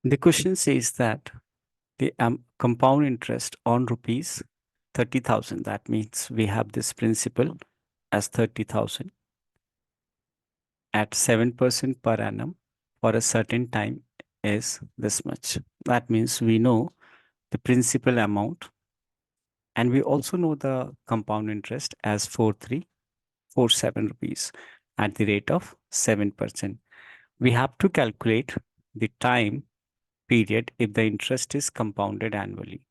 The question says that the compound interest on rupees 30,000, that means we have this principal as 30,000 at 7% per annum for a certain time is this much. That means we know the principal amount and we also know the compound interest as 4347 rupees at the rate of 7%. We have to calculate the time period if the interest is compounded annually.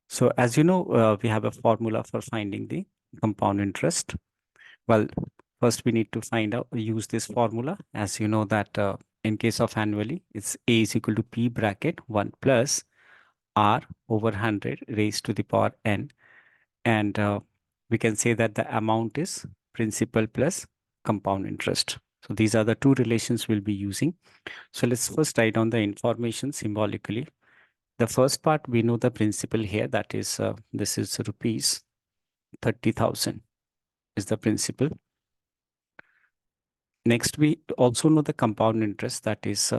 So as you know, we have a formula for finding the compound interest. Well, first we need to find out, use this formula. As you know that in case of annually, it's A is equal to P bracket 1 plus R over 100 raised to the power N. And we can say that the amount is principal plus compound interest. So these are the two relations we'll be using. So let's first write down the information symbolically. The first part, we know the principal here, that is, this is rupees 30,000 is the principal. Next, we also know the compound interest, that is,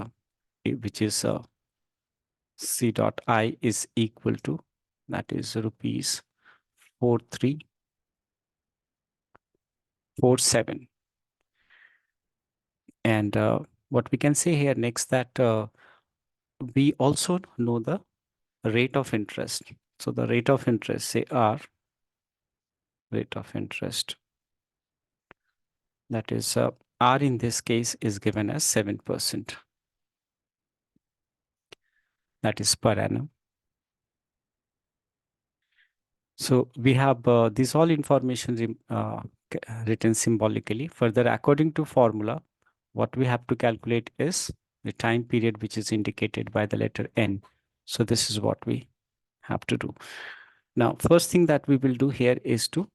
which is C dot I is equal to, that is rupees 4347. And what we can say here next, that we also know the rate of interest. So the rate of interest, say R, rate of interest, that is R in this case is given as 7%. That is per annum. So we have this all information written symbolically. Further, according to formula, what we have to calculate is the time period which is indicated by the letter N. So this is what we have to do. Now, first thing that we will do here is to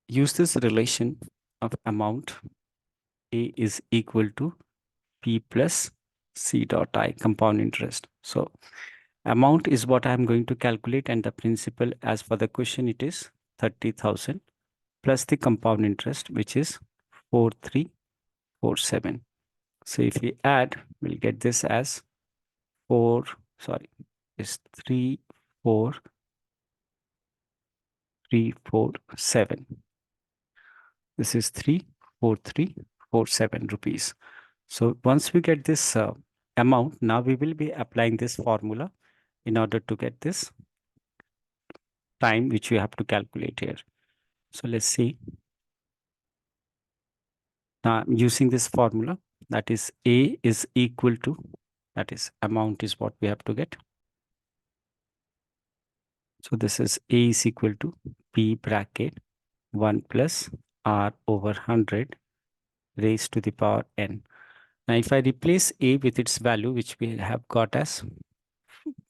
use this relation of amount A is equal to P plus C dot I, compound interest. So amount is what I'm going to calculate, and the principal, as for the question, it is 30,000 plus the compound interest, which is 4347. So if we add, we'll get this as 34347. This is 34347 rupees. So once we get this amount, now we will be applying this formula in order to get this time which we have to calculate here. So let's see. Now I'm using this formula, that is A is equal to, that is amount is what we have to get. So this is A is equal to P bracket 1 plus R over 100 raised to the power N. Now if I replace A with its value, which we have got as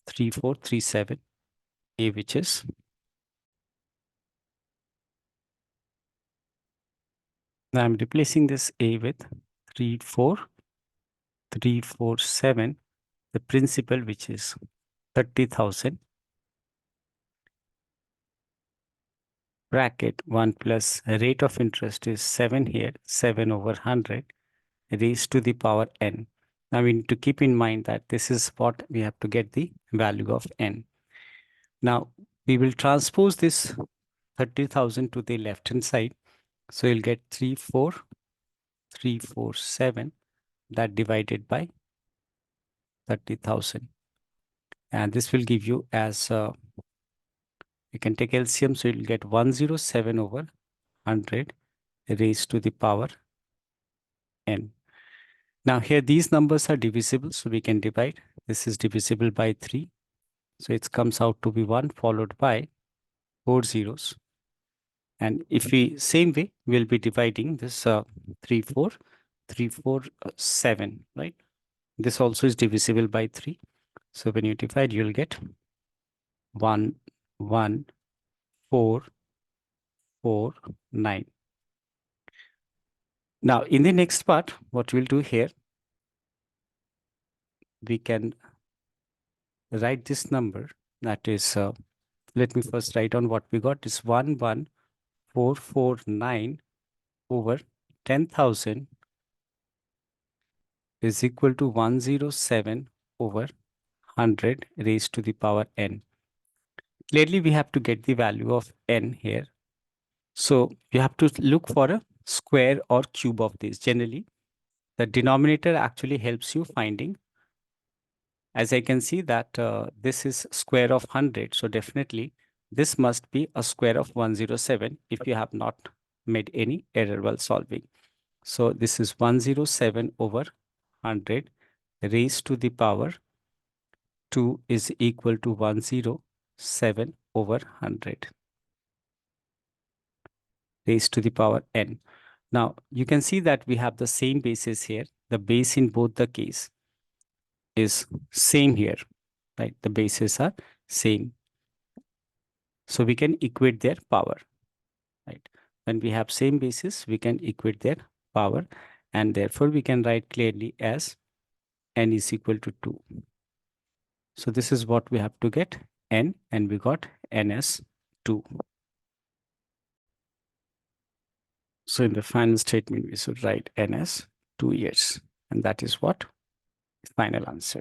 3437, A which is now I'm replacing this A with 34347, the principal which is 30,000 bracket 1 plus rate of interest is 7 here, 7 over 100 raised to the power N. Now we need to keep in mind that this is what we have to get the value of N. Now we will transpose this 30,000 to the left hand side. So you'll get 34347, that divided by 30,000. And this will give you as, you can take LCM, so you'll get 107 over 100 raised to the power N. Now here these numbers are divisible, so we can divide. This is divisible by 3. So it comes out to be 1 followed by 4 zeros. And if we, same way, we'll be dividing this 34347, right? This also is divisible by 3. So when you divide, you'll get 11449. Now, in the next part, what we'll do here, we can write this number, that is, let me first write on what we got, is 11449 over 10,000 is equal to 107 over 100 raised to the power n. Clearly, we have to get the value of n here. So you have to look for a square or cube of this. Generally, the denominator actually helps you finding. As I can see that this is square of 100. So definitely this must be a square of 107 if you have not made any error while solving. So this is 107 over 100 raised to the power 2 is equal to 107 over 100 raised to the power n. Now you can see that we have the same basis here. The base in both the case is same here, right? The bases are same. So we can equate their power, right? When we have same basis, we can equate their power, and therefore we can write clearly as n is equal to 2. So this is what we have to get n, and we got n as 2. So in the final statement, we should write n as 2 years, and that is what final answer.